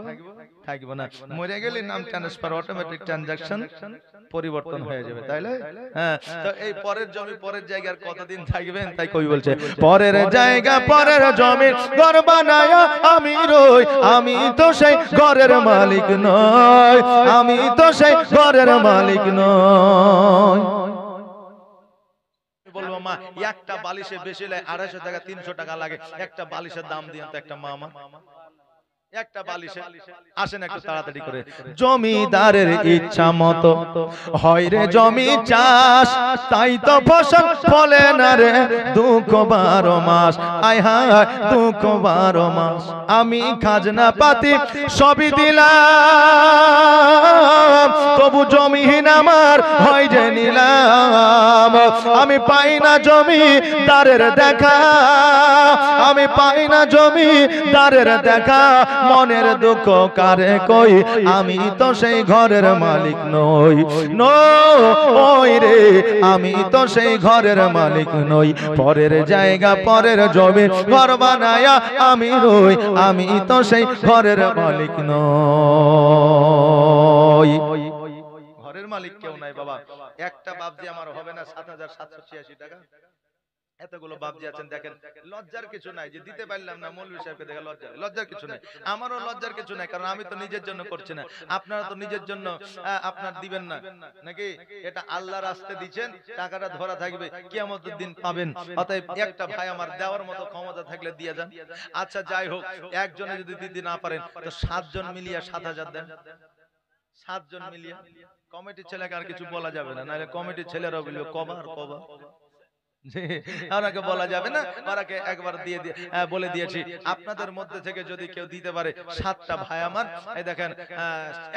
থাকবো না। মরে গেলে নাম ট্রান্সফার, অটোমেটিক ট্রানজাকশন পরিবর্তন হয়ে যাবে, তাইলে হ্যাঁ। তো এই পরের জমি পরের জায়গার কতদিন থাকবেন? তাই কই বলছে, পরের জায়গা পরের জমি ঘর বানায়া আমি রই, আমি তো সেই ঘরের মালিক নই, আমি তো সেই ঘরের মালিক নই। বলবো মা একটা বালিশে বেশি লাগে 250 টাকা 300 টাকা লাগে, একটা বালিশের দাম দিয়ে তো একটা মা আমার একটা বালিশে আসেন একটু তাড়াতাড়ি করে। জমিদারের ইচ্ছা মতো হয় রে জমি চাষ, তাই তো ফসল ফলে না রে দুঃখ 12 মাস। আয় হায় দুঃখ 12 মাস। আমি খাজনা পাতি সবই দিলাম, তবু জমিহীন আমার হয় যে নিলাম। আমি পাই না জমিদারের দেখা, আমি পাই না জমিদারের দেখা। মনের দুঃখ কারে কই, আমি তো সেই ঘরের মালিক নই। নই রে, আমি তো সেই ঘরের মালিক নই। পরের জায়গা পরের জমি ঘর বানায়া আমি রই, আমি তো সেই ঘরের মালিক নই। ঘরের মালিক কেউ নাই বাবা। একটা বাবজি আমার হবে না ৭৭৮৬ টাকা। এতগুলো বাবজি আছেন, দেখেন লজ্জার কিছু নাই যে দিতে পারলাম না। মৌলভী সাহেবকে দেখে লজ্জার কিছু নাই, আমারও লজ্জার কিছু নাই, কারণ আমি তো নিজের জন্য করছি না। আপনারা তো নিজের জন্য আপনার দিবেন না নাকি? এটা আল্লাহর রাস্তায় দিবেন, টাকাটা ধরা থাকবে, কিয়ামতের দিন পাবেন। অতএব একটা ভাই আমার দেওয়ার মতো ক্ষমতা থাকলে দিয়ে যান। আচ্ছা যাই হোক, একজনে যদি দিতে না পারেন তো 7 জন মিলিয়ে 7,000 দেন। 7 জন মিলিয়ে। কমিটির ছেলেকে আর কিছু বলা যাবে না, নাহলে কমিটির ছেলেরা বলবে কবার কবার ওনাকে বলা যাবে না। ওনাকে একবার দিয়ে বলে দিয়েছি, আপনাদের মধ্যে থেকে যদি কেউ দিতে পারে 7টা ভাই আমার, এই দেখেন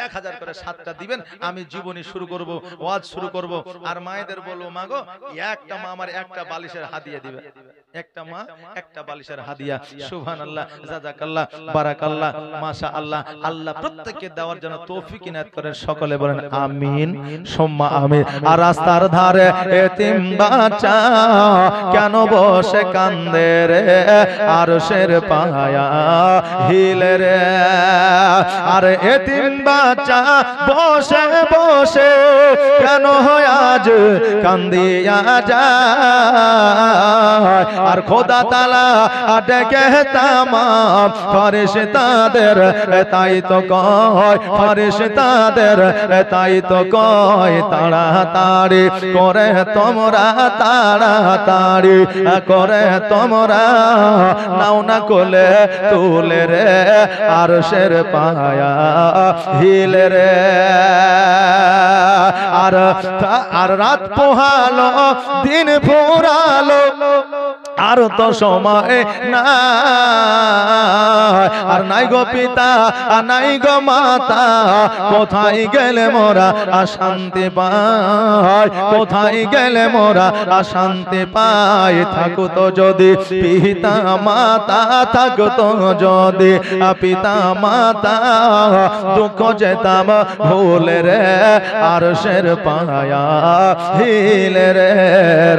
1000 করে 7টা দিবেন, আমি জীবনী শুরু করব, ওয়াজ শুরু করব। আর মায়েদের বলবো মা গো, একটা মা আমার একটা বালিশের হাদিয়া দিবে, একটা মা একটা বালিশের হাদিয়া। সুবহানাল্লাহ, জাযাকাল্লাহ, বারাকাল্লাহ, মাশাআল্লাহ। আল্লাহ প্রত্যেককে দেওয়ার জন্য তৌফিক ইনায়াত করেন। সকলে বলেন আমিন সুম্মা আমিন। আর রাস্তার ধারে এতিম বাচ্চা কেন বসে কান্দে রে, আরশের পায়া হিলে রে। আর এতিম বাচ্চা বসে বসে কেন আজ কান্দিয়া যায়। আর খোদা তাআলা ডেকে তামাম ফেরেশতাদের তাই তো কয়, ফেরেশতাদের তাই তো কয়, তাড়াতাড়ি করে তোমরা, তাড়াতাড়ি করে তোমরা নাও না কোলে তুলে রে, আরশের পায়া হিলে রে। আর রাত পোহালো দিন ফুরালো, আর তো সময় না, আর নাই গো পিতা নাই গো মাতা, কোথায় গেলে মোরা শান্তি পাই, কোথায় গেলে মোরা শান্তি পাই। থাকতো যদি পিতা মাতা, থাকতো যদি পিতা মাতা, দুঃখ যেতাম ভুলে রে, আরশের পায়া হিলে রে।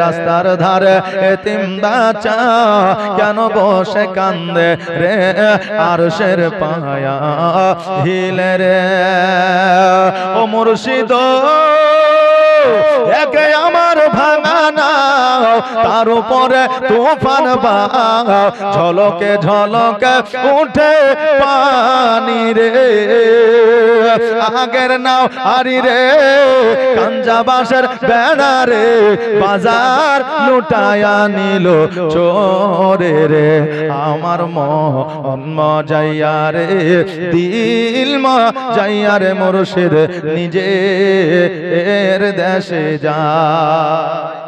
রাস্তার ধারে এতিম বাচ্চা কেন বসে কান্দে রে, আরশের পায়া হিলে রে। ও মুর্শিদ একে আমার ভাঙা নাও, তার উপরে তুফান বাও, ঝলকে ঝলকে উঠে পানি রে। আগের নাও আরি রে, কাঞ্জা বাঁশের বেড়া রে, বাজার লুটায়া নিল চোরে রে। আমার মন মজাইয়া রে, দিল মজাইয়া রে, মুর্শিদ নিজের দেশে যায়।